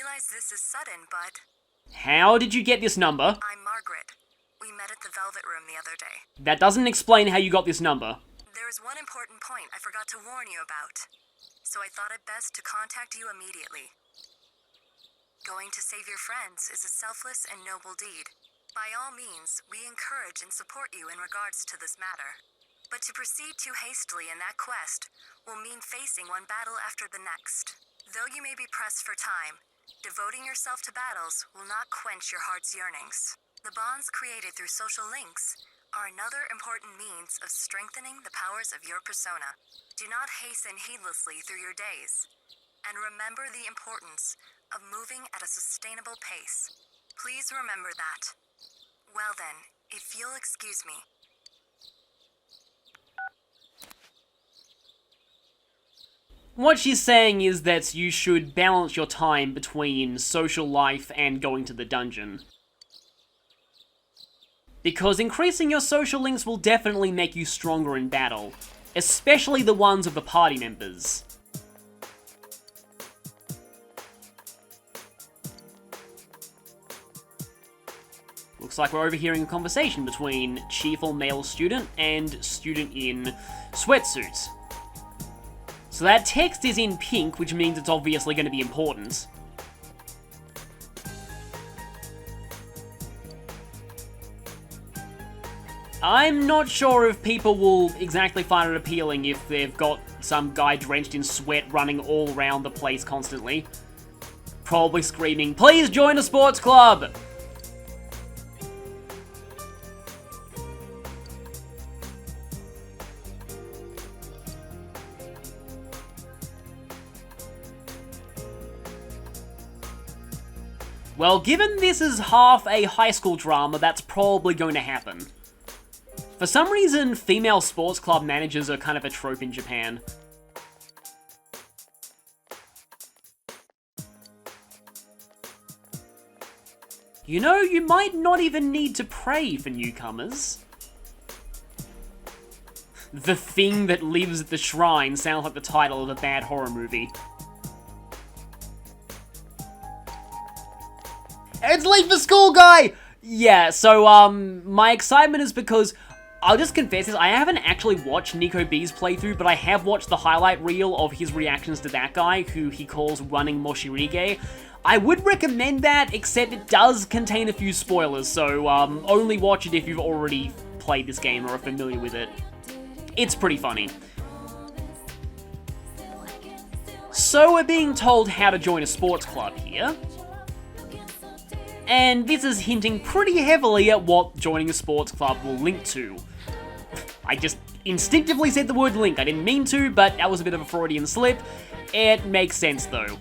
realize this is sudden, but... How did you get this number? I'm Margaret. We met at the Velvet Room the other day. That doesn't explain how you got this number. There is one important point I forgot to warn you about, so I thought it best to contact you immediately. Going to save your friends is a selfless and noble deed. By all means, we encourage and support you in regards to this matter. But to proceed too hastily in that quest will mean facing one battle after the next. Though you may be pressed for time, devoting yourself to battles will not quench your heart's yearnings. The bonds created through social links are another important means of strengthening the powers of your persona. Do not hasten heedlessly through your days, and remember the importance of moving at a sustainable pace. Please remember that. Well then, if you'll excuse me. What she's saying is that you should balance your time between social life and going to the dungeon. Because increasing your social links will definitely make you stronger in battle, especially the ones of the party members. Looks like we're overhearing a conversation between cheerful male student and student in sweatsuit. So that text is in pink, which means it's obviously going to be important. I'm not sure if people will exactly find it appealing if they've got some guy drenched in sweat running all around the place constantly. Probably screaming, "Please join a sports club!" Well, given this is half a high school drama, that's probably going to happen. For some reason, female sports club managers are kind of a trope in Japan. You know, you might not even need to pray for newcomers. The Thing That Lives at the Shrine sounds like the title of a bad horror movie. It's late for school, guy! Yeah, so, my excitement is because, I'll just confess this, I haven't actually watched Nico B's playthrough, but I have watched the highlight reel of his reactions to that guy, who he calls Running Moshirige. I would recommend that, except it does contain a few spoilers, so, only watch it if you've already played this game or are familiar with it. It's pretty funny. So we're being told how to join a sports club here. And this is hinting pretty heavily at what joining a sports club will link to. I just instinctively said the word link. I didn't mean to, but that was a bit of a Freudian slip. It makes sense though.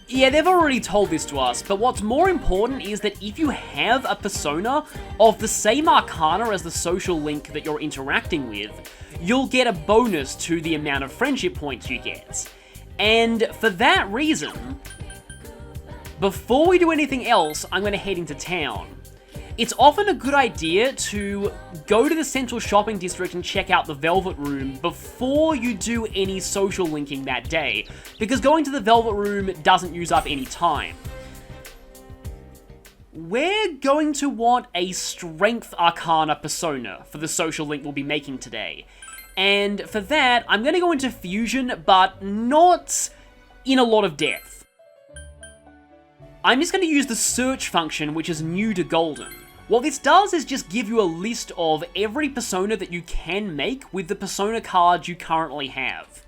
Yeah, they've already told this to us, but what's more important is that if you have a persona of the same arcana as the social link that you're interacting with, you'll get a bonus to the amount of friendship points you get. And for that reason, before we do anything else, I'm going to head into town. It's often a good idea to go to the central shopping district and check out the Velvet Room before you do any social linking that day, because going to the Velvet Room doesn't use up any time. We're going to want a Strength Arcana persona for the social link we'll be making today. And for that, I'm going to go into Fusion, but not in a lot of depth. I'm just going to use the search function, which is new to Golden. What this does is just give you a list of every persona that you can make with the persona cards you currently have.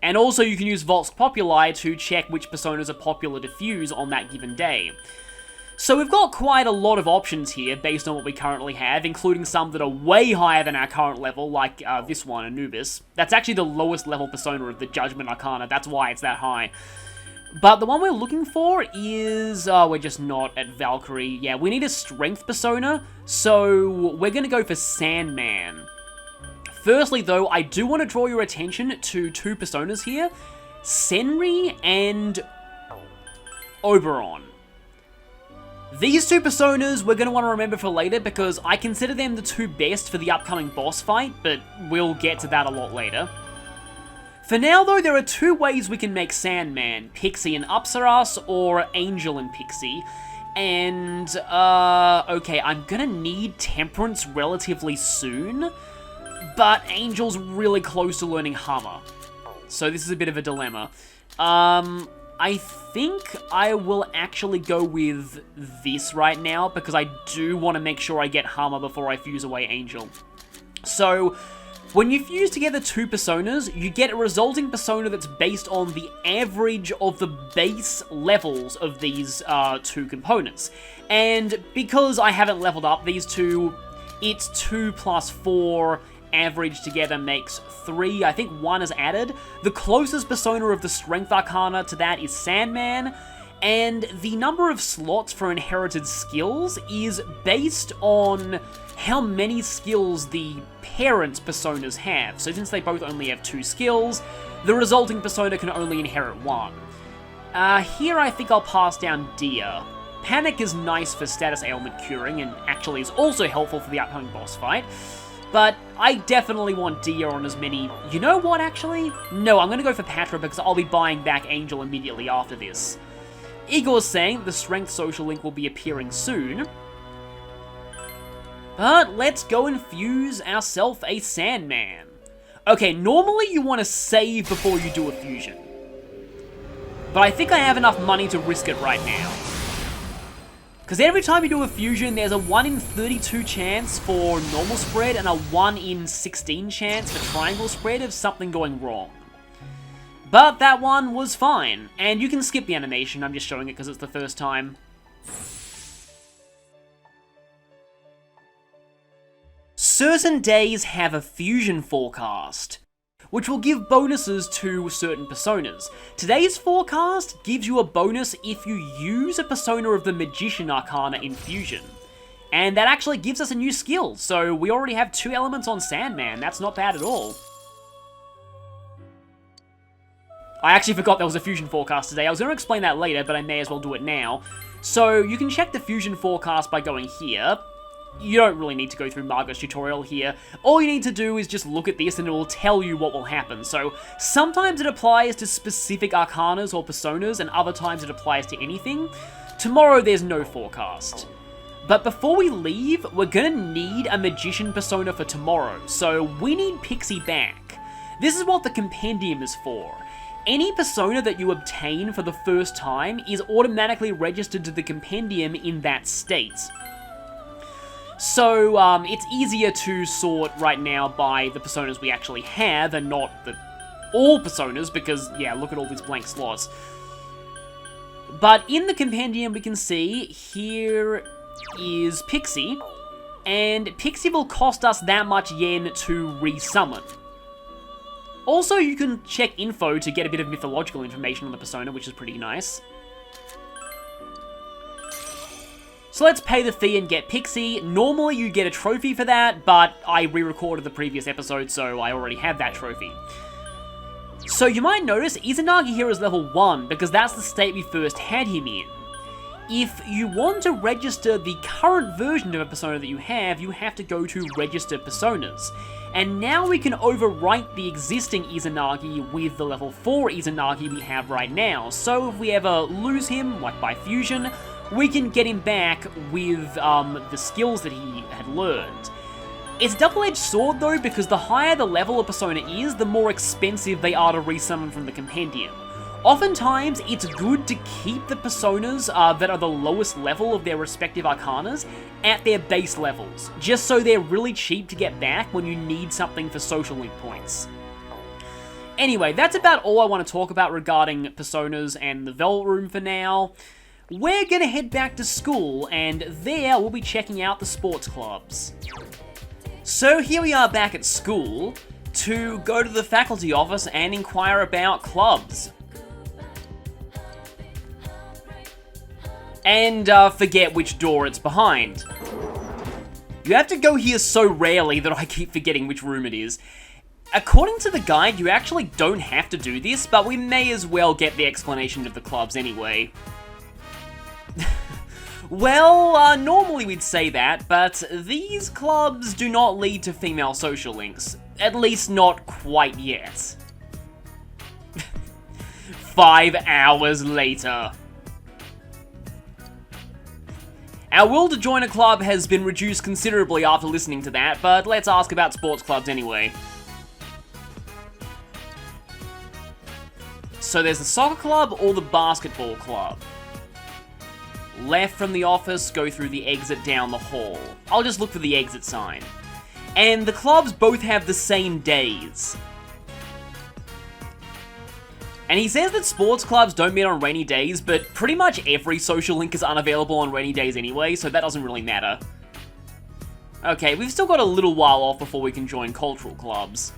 And also you can use Vox Populi to check which personas are popular to fuse on that given day. So we've got quite a lot of options here based on what we currently have, including some that are way higher than our current level, like this one, Anubis. That's actually the lowest level persona of the Judgment Arcana, that's why it's that high. But the one we're looking for is... we're just not at Valkyrie. Yeah, we need a strength persona, so we're gonna go for Sandman. Firstly though, I do want to draw your attention to two personas here, Senri and Oberon. These two personas we're going to want to remember for later because I consider them the two best for the upcoming boss fight, but we'll get to that a lot later. For now though, there are two ways we can make Sandman, Pixie and Apsaras, or Angel and Pixie. And, okay, I'm gonna need Temperance relatively soon, but Angel's really close to learning Hammer. So this is a bit of a dilemma. I think I will actually go with this right now, because I do want to make sure I get Hammer before I fuse away Angel. So, when you fuse together two personas, you get a resulting persona that's based on the average of the base levels of these two components. And because I haven't leveled up these two, it's 2 plus 4, average together makes 3. I think 1 is added. The closest persona of the Strength Arcana to that is Sandman, and the number of slots for inherited skills is based on how many skills the parent personas have. So since they both only have 2 skills, the resulting persona can only inherit 1. Here I think I'll pass down Dia. Panic is nice for status ailment curing, and actually is also helpful for the upcoming boss fight. But I definitely want Dia on as many... You know what, actually? No, I'm going to go for Patra because I'll be buying back Angel immediately after this. Igor's saying the Strength Social Link will be appearing soon. But let's go and fuse ourselves a Sandman. Okay, normally you want to save before you do a fusion. But I think I have enough money to risk it right now. Because every time you do a fusion, there's a 1 in 32 chance for normal spread and a 1 in 16 chance for triangle spread of something going wrong. But that one was fine, and you can skip the animation, I'm just showing it because it's the first time. Certain days have a fusion forecast, which will give bonuses to certain personas. Today's forecast gives you a bonus if you use a persona of the Magician Arcana in Fusion. And that actually gives us a new skill, so we already have 2 elements on Sandman, that's not bad at all. I actually forgot there was a Fusion forecast today. I was going to explain that later, but I may as well do it now. So you can check the Fusion forecast by going here. You don't really need to go through Margot's tutorial here. All you need to do is just look at this and it will tell you what will happen. So sometimes it applies to specific arcanas or personas, and other times it applies to anything. Tomorrow there's no forecast. But before we leave, we're gonna need a Magician persona for tomorrow, so we need Pixie back. This is what the Compendium is for. Any persona that you obtain for the first time is automatically registered to the Compendium in that state. So, it's easier to sort right now by the personas we actually have and not all personas, because, yeah, look at all these blank slots. But in the Compendium, we can see here is Pixie, and Pixie will cost us that much yen to resummon. Also, you can check info to get a bit of mythological information on the persona, which is pretty nice. So let's pay the fee and get Pixie. Normally you get a trophy for that, but I re-recorded the previous episode, so I already have that trophy. So you might notice Izanagi here is level 1, because that's the state we first had him in. If you want to register the current version of a persona that you have to go to Register Personas. And now we can overwrite the existing Izanagi with the level 4 Izanagi we have right now. So if we ever lose him, like by fusion, we can get him back with the skills that he had learned. It's a double-edged sword though, because the higher the level a persona is, the more expensive they are to resummon from the Compendium. Oftentimes, it's good to keep the personas that are the lowest level of their respective arcanas at their base levels, just so they're really cheap to get back when you need something for social link points. Anyway, that's about all I want to talk about regarding personas and the Velvet Room for now. We're gonna head back to school, and there we'll be checking out the sports clubs. So here we are back at school to go to the faculty office and inquire about clubs. And forget which door it's behind. You have to go here so rarely that I keep forgetting which room it is. According to the guide, you actually don't have to do this, but we may as well get the explanation of the clubs anyway. Well, normally we'd say that, but these clubs do not lead to female social links. At least not quite yet. 5 hours later. Our will to join a club has been reduced considerably after listening to that, but let's ask about sports clubs anyway. So there's the soccer club or the basketball club. Left from the office, go through the exit down the hall. I'll just look for the exit sign. And the clubs both have the same days. And he says that sports clubs don't meet on rainy days, but pretty much every social link is unavailable on rainy days anyway, so that doesn't really matter. Okay, we've still got a little while off before we can join cultural clubs.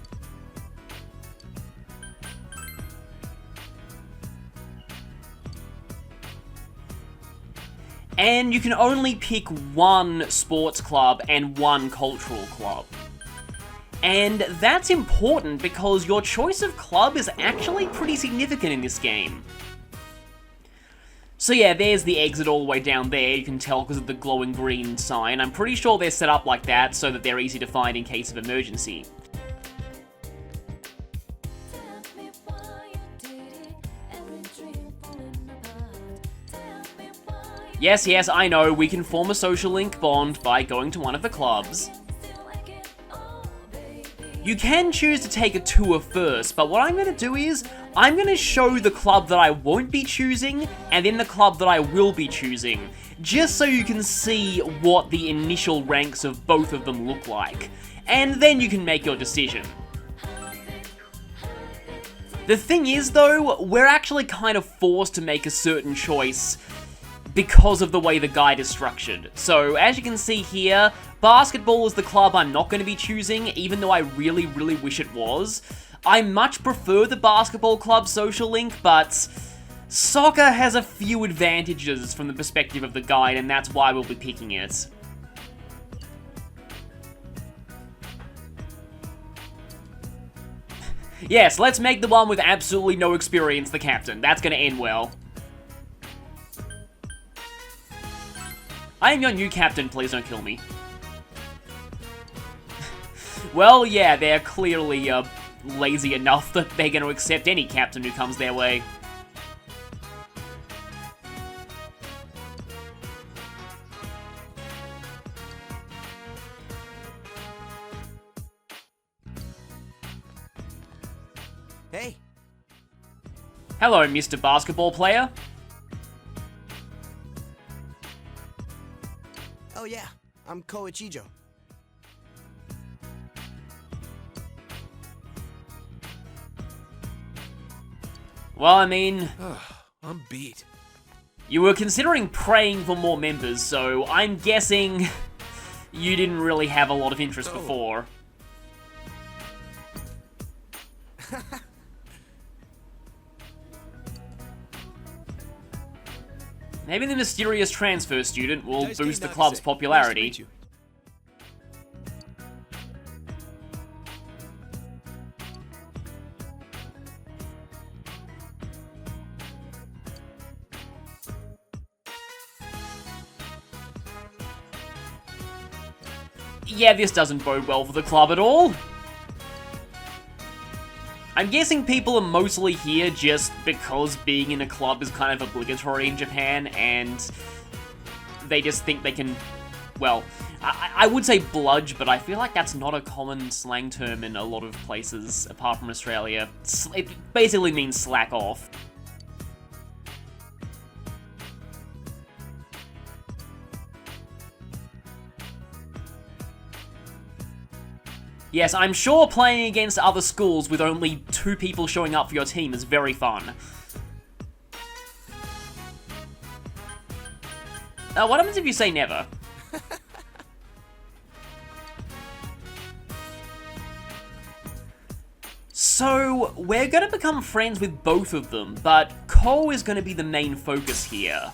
And you can only pick one sports club and one cultural club. And that's important because your choice of club is actually pretty significant in this game. So yeah, there's the exit all the way down there, you can tell because of the glowing green sign. I'm pretty sure they're set up like that so that they're easy to find in case of emergency. Yes, I know, we can form a social link bond by going to one of the clubs. You can choose to take a tour first, but what I'm going to do is, I'm going to show the club that I won't be choosing, and then the club that I will be choosing, just so you can see what the initial ranks of both of them look like, and then you can make your decision. The thing is though, we're actually kind of forced to make a certain choice because of the way the guide is structured. So, as you can see here, basketball is the club I'm not going to be choosing, even though I really wish it was. I much prefer the basketball club social link, but soccer has a few advantages from the perspective of the guide, and that's why we'll be picking it. Yes, let's make the one with absolutely no experience the captain. That's going to end well. I am your new captain, please don't kill me. Well, yeah, they're clearly, lazy enough that they're gonna accept any captain who comes their way. Hey. Hello, Mr. Basketball Player. Oh yeah, I'm Koichijo. Well, I mean, I'm beat. you were considering praying for more members, so I'm guessing you didn't really have a lot of interest before. Maybe the mysterious transfer student will boost the club's popularity. Yeah, this doesn't bode well for the club at all. I'm guessing people are mostly here just because being in a club is kind of obligatory in Japan, and they just think they can, well, I would say bludge, but I feel like that's not a common slang term in a lot of places apart from Australia. It basically means slack off. Yes, I'm sure playing against other schools with only 2 people showing up for your team is very fun. What happens if you say never? So, we're gonna become friends with both of them, but Ko is gonna be the main focus here.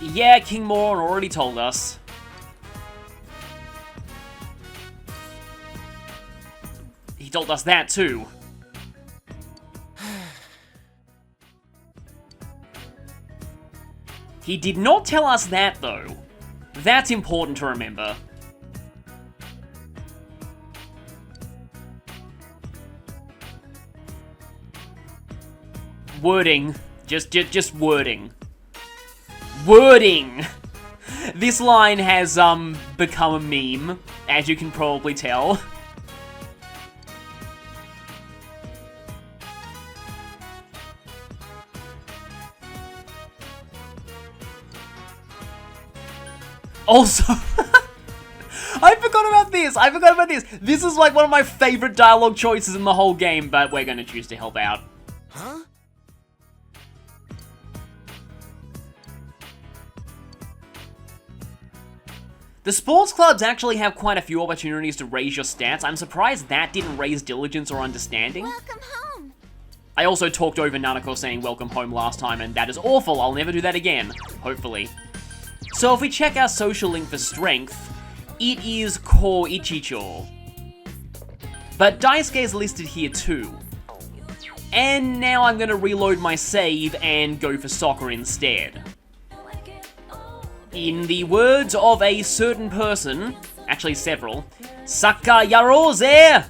Yeah, King Moron already told us. He told us that too. He did not tell us that though. That's important to remember. Wording. Just wording. Wording! This line has, become a meme, as you can probably tell. Also, I forgot about this! This is like one of my favorite dialogue choices in the whole game, but we're gonna choose to help out. Huh? The sports clubs actually have quite a few opportunities to raise your stats. I'm surprised that didn't raise diligence or understanding. Welcome home. I also talked over Nanako saying welcome home last time, and that is awful. I'll never do that again, hopefully. So if we check our social link for strength, it is Koichicho. But Daisuke is listed here too. And now I'm gonna reload my save and go for soccer instead. In the words of a certain person, actually several, Saka Yaroze!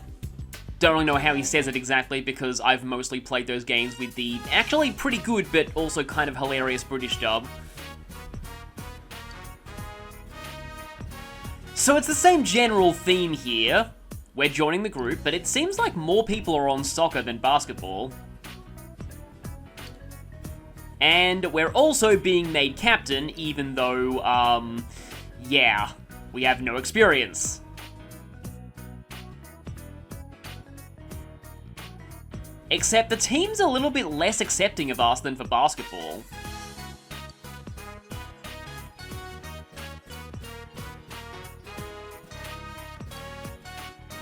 Don't really know how he says it exactly because I've mostly played those games with the actually pretty good but also kind of hilarious British dub. So it's the same general theme here. We're joining the group, but it seems like more people are on soccer than basketball. And we're also being made captain, even though, yeah, we have no experience. Except the team's a little bit less accepting of us than for basketball.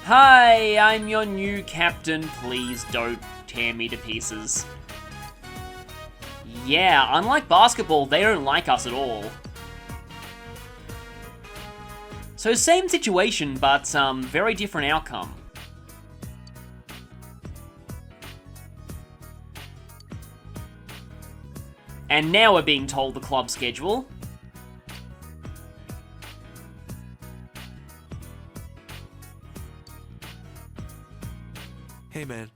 Hi, I'm your new captain. Please don't tear me to pieces. Yeah, unlike basketball, they don't like us at all. So same situation, but very different outcome. And now we're being told the club schedule. Hey, man.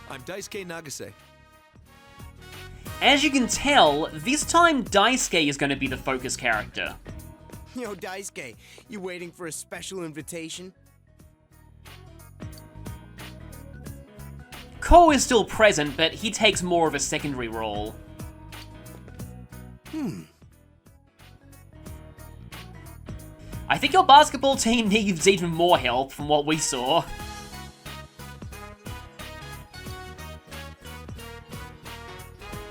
I'm Daisuke Nagase. As you can tell, this time Daisuke is going to be the focus character. Yo, Daisuke, you waiting for a special invitation? Ko is still present, but he takes more of a secondary role. I think your basketball team needs even more help from what we saw.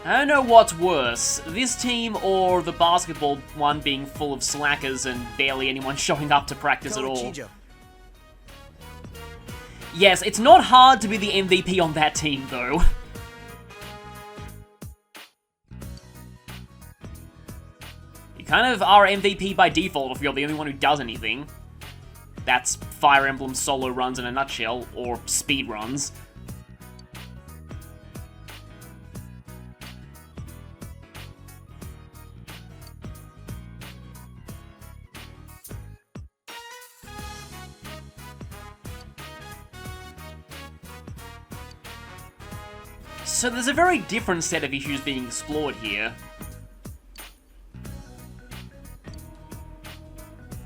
I don't know what's worse, this team or the basketball one being full of slackers and barely anyone showing up to practice at all. Koichijo. Yes, it's not hard to be the MVP on that team though. You kind of are MVP by default if you're the only one who does anything. That's Fire Emblem solo runs in a nutshell, or speed runs. So there's a very different set of issues being explored here.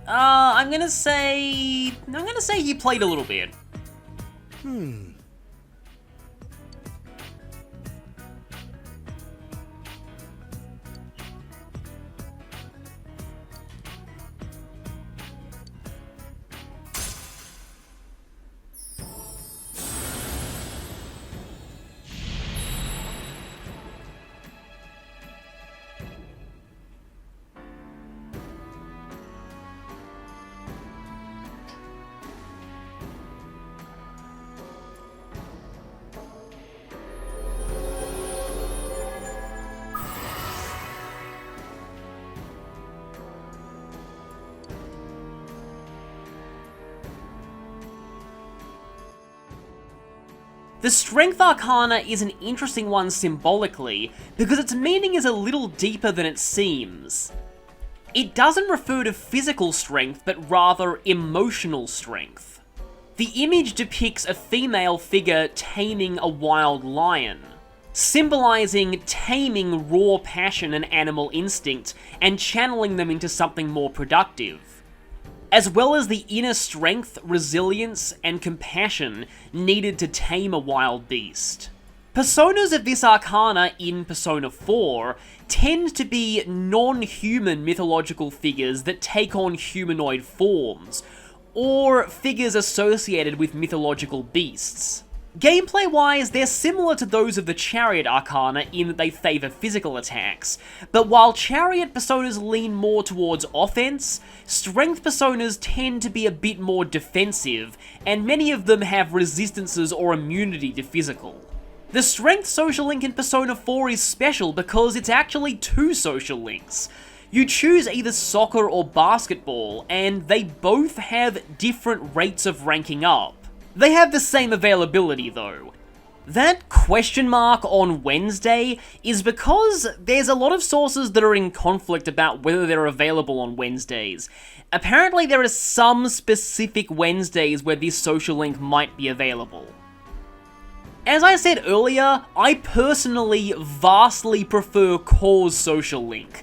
I'm gonna say he played a little bit. The Strength Arcana is an interesting one symbolically, because its meaning is a little deeper than it seems. It doesn't refer to physical strength, but rather emotional strength. The image depicts a female figure taming a wild lion, symbolizing taming raw passion and animal instinct and channeling them into something more productive, as well as the inner strength, resilience, and compassion needed to tame a wild beast. Personas of this arcana in Persona 4 tend to be non-human mythological figures that take on humanoid forms, or figures associated with mythological beasts. Gameplay-wise, they're similar to those of the Chariot Arcana in that they favour physical attacks, but while Chariot Personas lean more towards offense, Strength Personas tend to be a bit more defensive, and many of them have resistances or immunity to physical. The Strength social link in Persona 4 is special because it's actually two social links. You choose either soccer or basketball, and they both have different rates of ranking up. They have the same availability though. That question mark on Wednesday is because there's a lot of sources that are in conflict about whether they're available on Wednesdays. Apparently there are some specific Wednesdays where this social link might be available. As I said earlier, I personally vastly prefer Core's social link,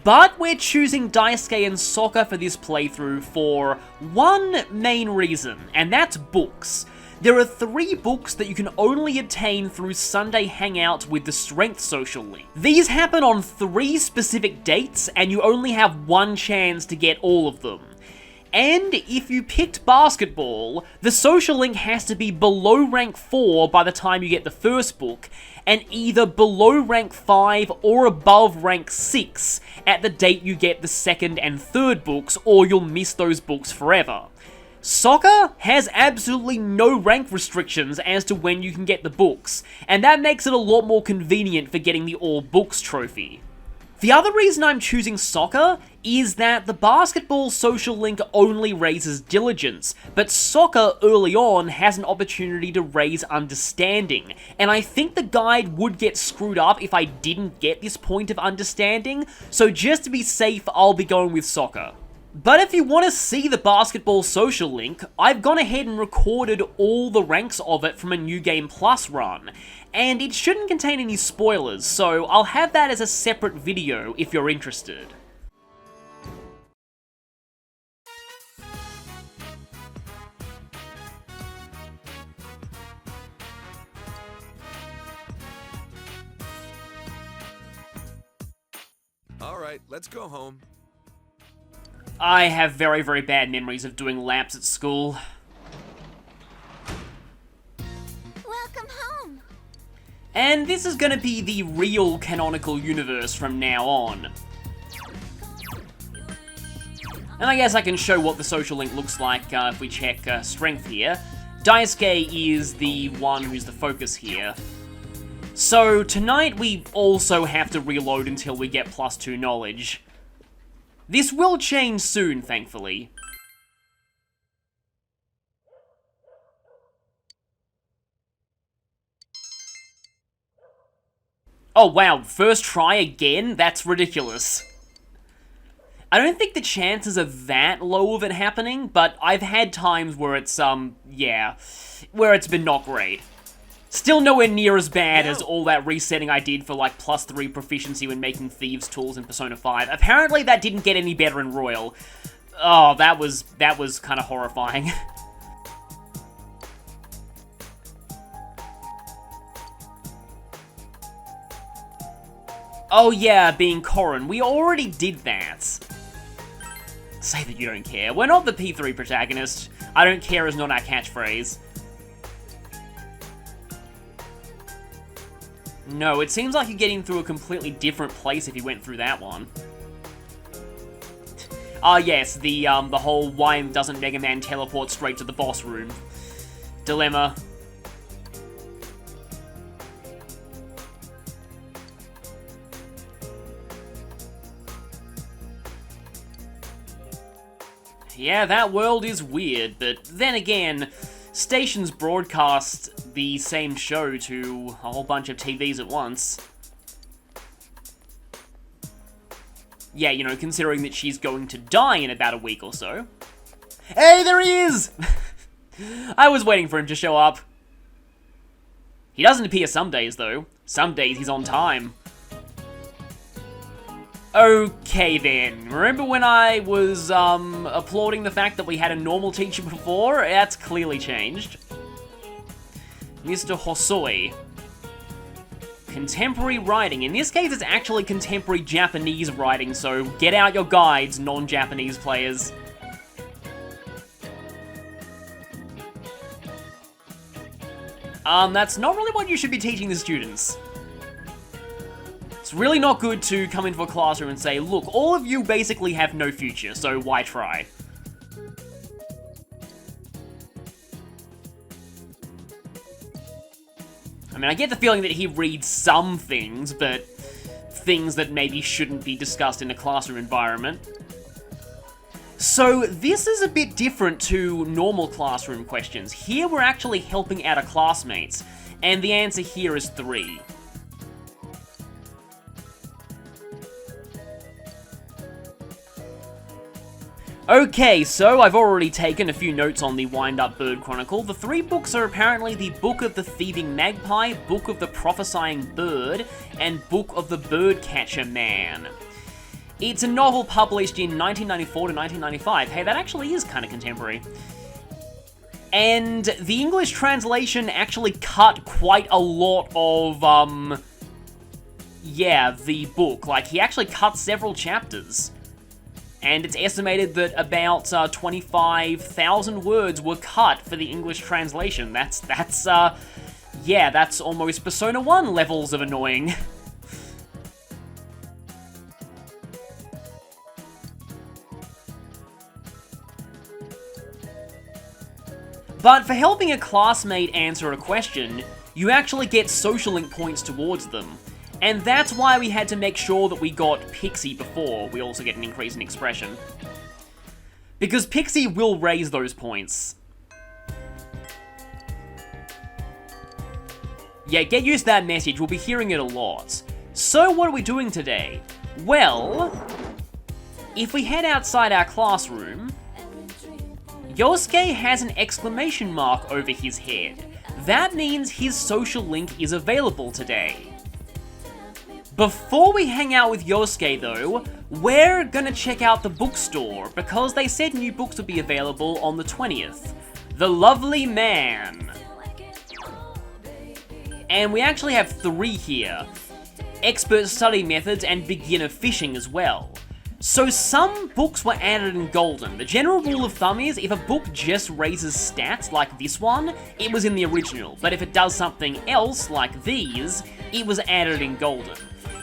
but we're choosing Daisuke and Sokka for this playthrough for one main reason, and that's books. There are 3 books that you can only obtain through Sunday Hangout with the Strength social link. These happen on 3 specific dates, and you only have one chance to get all of them. And if you picked basketball, the social link has to be below rank 4 by the time you get the first book, and either below rank 5 or above rank 6 at the date you get the second and third books, or you'll miss those books forever. Soccer has absolutely no rank restrictions as to when you can get the books, and that makes it a lot more convenient for getting the all books trophy. The other reason I'm choosing Soccer is that the basketball social link only raises diligence, but Soccer early on has an opportunity to raise understanding, and I think the guide would get screwed up if I didn't get this point of understanding, so just to be safe, I'll be going with Soccer. But if you want to see the basketball social link, I've gone ahead and recorded all the ranks of it from a New Game Plus run, and it shouldn't contain any spoilers, so I'll have that as a separate video if you're interested. Alright, let's go home. I have very, very bad memories of doing laps at school. Welcome home. And this is gonna be the real canonical universe from now on. And I guess I can show what the social link looks like if we check strength here. Daisuke is the one who's the focus here. So tonight we also have to reload until we get +2 knowledge. This will change soon, thankfully. Oh wow, first try again? That's ridiculous. I don't think the chances are that low of it happening, but I've had times where it's, where it's been not great. Still nowhere near as bad as all that resetting I did for like +3 proficiency when making thieves tools in Persona 5. Apparently that didn't get any better in Royal. Oh, that was kind of horrifying. Oh yeah, being Corrin. We already did that. Say that you don't care. We're not the P3 protagonist. I don't care is not our catchphrase. No, it seems like you're getting through a completely different place if you went through that one. Ah yes, the whole why doesn't Mega Man teleport straight to the boss room dilemma. Yeah, that world is weird, but then again, Station's broadcast the same show to a whole bunch of TVs at once. Yeah, you know, considering that she's going to die in about a week or so. Hey, there he is! I was waiting for him to show up. He doesn't appear some days, though. Some days he's on time. Okay then, remember when I was, applauding the fact that we had a normal teacher before? That's clearly changed. Mr. Hosoi. Contemporary writing. In this case, it's actually contemporary Japanese writing, so get out your guides, non-Japanese players. That's not really what you should be teaching the students. It's really not good to come into a classroom and say, look, all of you basically have no future, so why try? I mean, I get the feeling that he reads some things, but things that maybe shouldn't be discussed in a classroom environment. So this is a bit different to normal classroom questions. Here we're actually helping out our classmates, and the answer here is 3. Okay, so I've already taken a few notes on the Wind-Up Bird Chronicle. The 3 books are apparently the Book of the Thieving Magpie, Book of the Prophesying Bird, and Book of the Birdcatcher Man. It's a novel published in 1994 to 1995. Hey, that actually is kind of contemporary. And the English translation actually cut quite a lot of, yeah, the book. Like, he actually cut several chapters. And it's estimated that about 25,000 words were cut for the English translation. That's almost Persona 1 levels of annoying. But for helping a classmate answer a question, you actually get social link points towards them. And that's why we had to make sure that we got Pixie before we also get an increase in expression. Because Pixie will raise those points. Yeah, get used to that message, we'll be hearing it a lot. So what are we doing today? Well, if we head outside our classroom, Yosuke has an exclamation mark over his head. That means his social link is available today. Before we hang out with Yosuke though, we're gonna check out the bookstore because they said new books would be available on the 20th. The Lovely Man. And we actually have 3 here. Expert Study Methods and Beginner Fishing as well. So some books were added in Golden. The general rule of thumb is if a book just raises stats like this one, it was in the original. But if it does something else like these, it was added in Golden.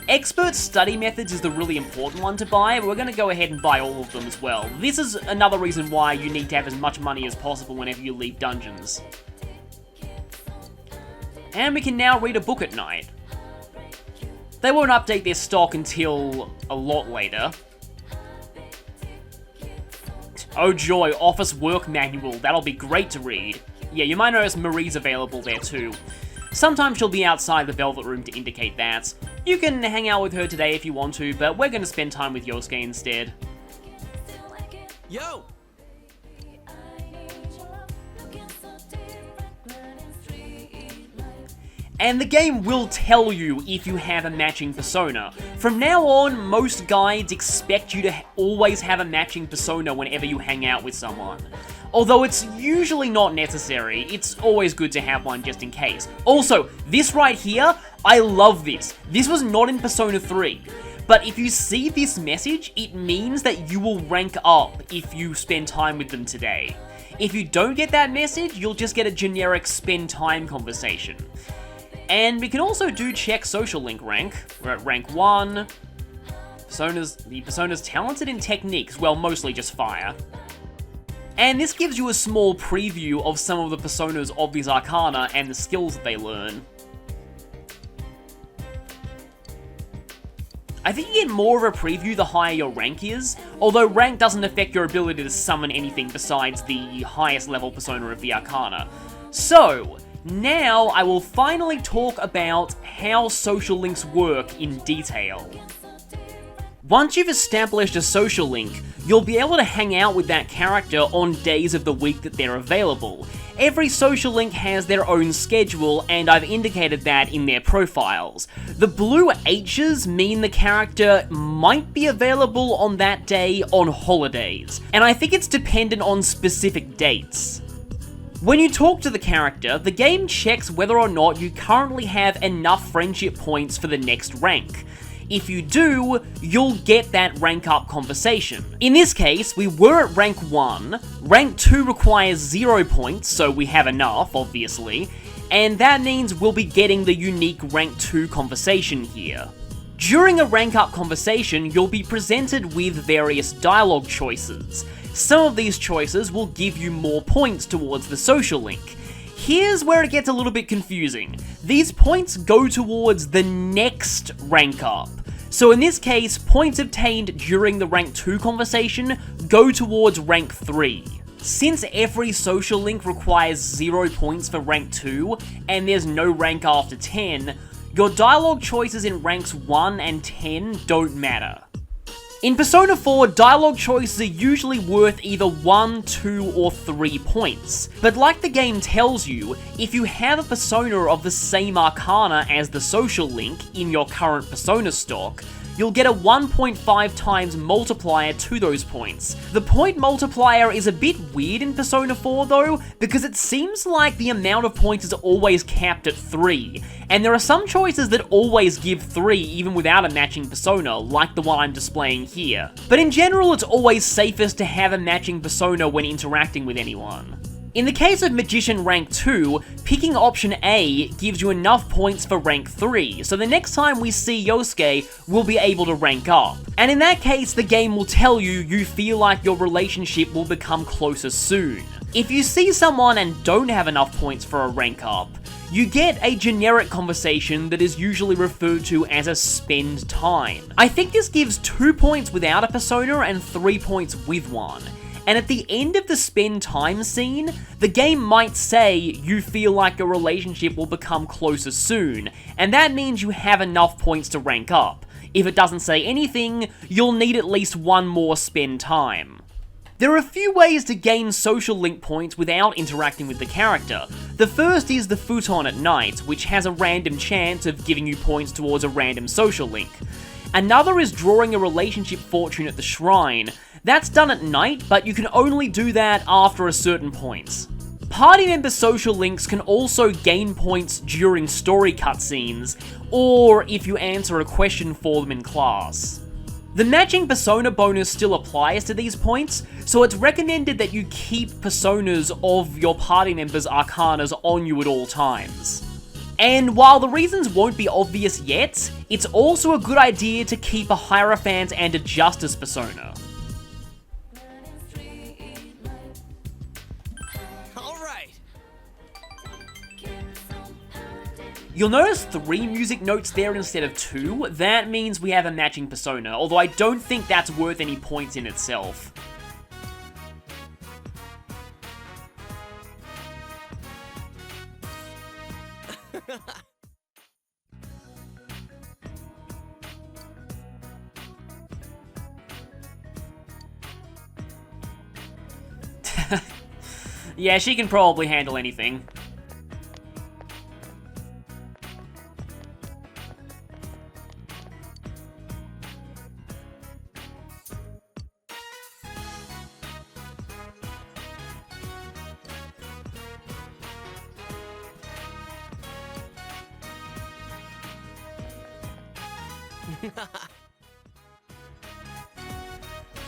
Expert Study Methods is the really important one to buy, but we're going to go ahead and buy all of them as well. This is another reason why you need to have as much money as possible whenever you leave dungeons. And we can now read a book at night. They won't update their stock until a lot later. Oh joy, Office Work Manual, that'll be great to read. Yeah, you might notice Marie's available there too. Sometimes she'll be outside the Velvet Room to indicate that. You can hang out with her today if you want to, but we're going to spend time with Yosuke instead. Yo! And the game will tell you if you have a matching persona. From now on, most guides expect you to always have a matching persona whenever you hang out with someone. Although it's usually not necessary, it's always good to have one just in case. Also, this right here, I love this. This was not in Persona 3. But if you see this message, it means that you will rank up if you spend time with them today. If you don't get that message, you'll just get a generic spend time conversation. And we can also do check social link rank. We're at rank 1. The Persona's talented in techniques, well, mostly just fire. And this gives you a small preview of some of the Personas of these Arcana and the skills that they learn. I think you get more of a preview the higher your rank is, although rank doesn't affect your ability to summon anything besides the highest level Persona of the Arcana. So, Now I will finally talk about how social links work in detail. Once you've established a social link, you'll be able to hang out with that character on days of the week that they're available. Every social link has their own schedule, and I've indicated that in their profiles. The blue H's mean the character might be available on that day on holidays, and I think it's dependent on specific dates. When you talk to the character, the game checks whether or not you currently have enough friendship points for the next rank. If you do, you'll get that rank up conversation. In this case, we were at rank 1, rank 2 requires 0 points, so we have enough, obviously, and that means we'll be getting the unique rank 2 conversation here. During a rank up conversation, you'll be presented with various dialogue choices. Some of these choices will give you more points towards the social link. Here's where it gets a little bit confusing. These points go towards the next rank up. So in this case, points obtained during the rank 2 conversation go towards rank 3. Since every social link requires 0 points for rank 2, and there's no rank after 10, your dialogue choices in ranks 1 and 10 don't matter. In Persona 4, dialogue choices are usually worth either 1, 2, or 3 points. But like the game tells you, if you have a persona of the same arcana as the social link in your current persona stock, you'll get a 1.5 times multiplier to those points. The point multiplier is a bit weird in Persona 4 though, because it seems like the amount of points is always capped at 3, and there are some choices that always give 3 even without a matching persona, like the one I'm displaying here. But in general, it's always safest to have a matching persona when interacting with anyone. In the case of Magician rank 2, picking option A gives you enough points for rank 3, so the next time we see Yosuke, we'll be able to rank up. And in that case, the game will tell you feel like your relationship will become closer soon. If you see someone and don't have enough points for a rank up, you get a generic conversation that is usually referred to as a spend time. I think this gives 2 points without a persona and 3 points with one. And at the end of the spend time scene, the game might say you feel like your relationship will become closer soon, and that means you have enough points to rank up. If it doesn't say anything, you'll need at least one more spend time. There are a few ways to gain social link points without interacting with the character. The first is the futon at night, which has a random chance of giving you points towards a random social link. Another is drawing a relationship fortune at the shrine. That's done at night, but you can only do that after a certain point. Party member social links can also gain points during story cutscenes, or if you answer a question for them in class. The matching persona bonus still applies to these points, so it's recommended that you keep personas of your party members' arcanas on you at all times. And while the reasons won't be obvious yet, it's also a good idea to keep a Hierophant and a Justice persona. You'll notice 3 music notes there instead of 2, that means we have a matching persona, although I don't think that's worth any points in itself. Yeah, she can probably handle anything.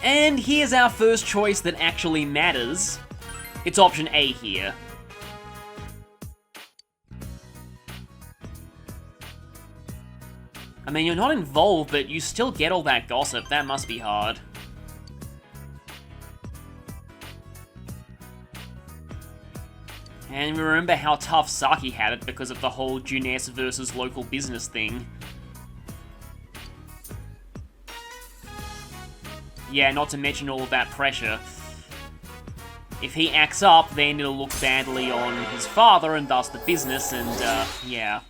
And here's our first choice that actually matters. It's option A here. I mean, you're not involved, but you still get all that gossip. That must be hard. And remember how tough Saki had it because of the whole Junes versus local business thing. Yeah, not to mention all of that pressure. If he acts up, then it'll look badly on his father and thus the business, and, yeah.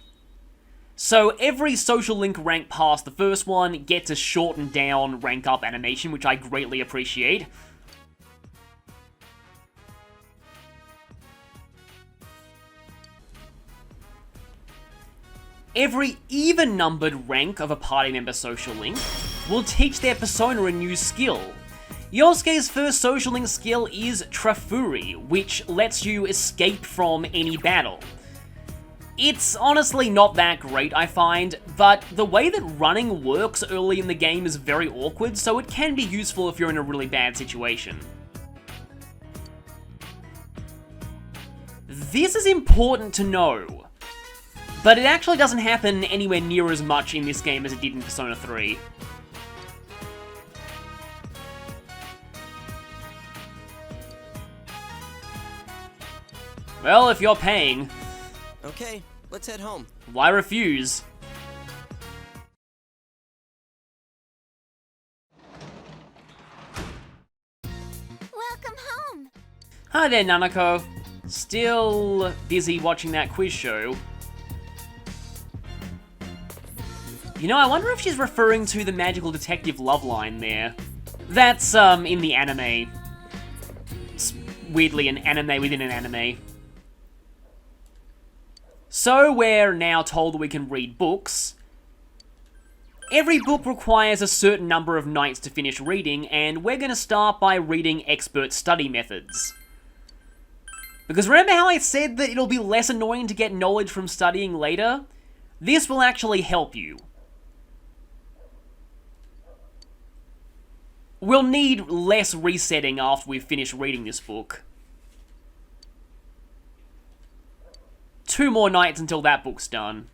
So every social link rank past the first one gets a shortened down rank up animation, which I greatly appreciate. Every even-numbered rank of a party member social link will teach their persona a new skill. Yosuke's first social link skill is Trafuri, which lets you escape from any battle. It's honestly not that great, I find, but the way that running works early in the game is very awkward, so it can be useful if you're in a really bad situation. This is important to know, but it actually doesn't happen anywhere near as much in this game as it did in Persona 3. Well, if you're paying, Okay, let's head home. why refuse? Welcome home. Hi there, Nanako. Still busy watching that quiz show. You know, I wonder if she's referring to the magical detective love line there. That's, in the anime. It's weirdly an anime within an anime. So we're now told that we can read books. Every book requires a certain number of nights to finish reading, and we're going to start by reading expert study methods. Because remember how I said that it'll be less annoying to get knowledge from studying later? This will actually help you. We'll need less resetting after we've finished reading this book. 2 more nights until that book's done.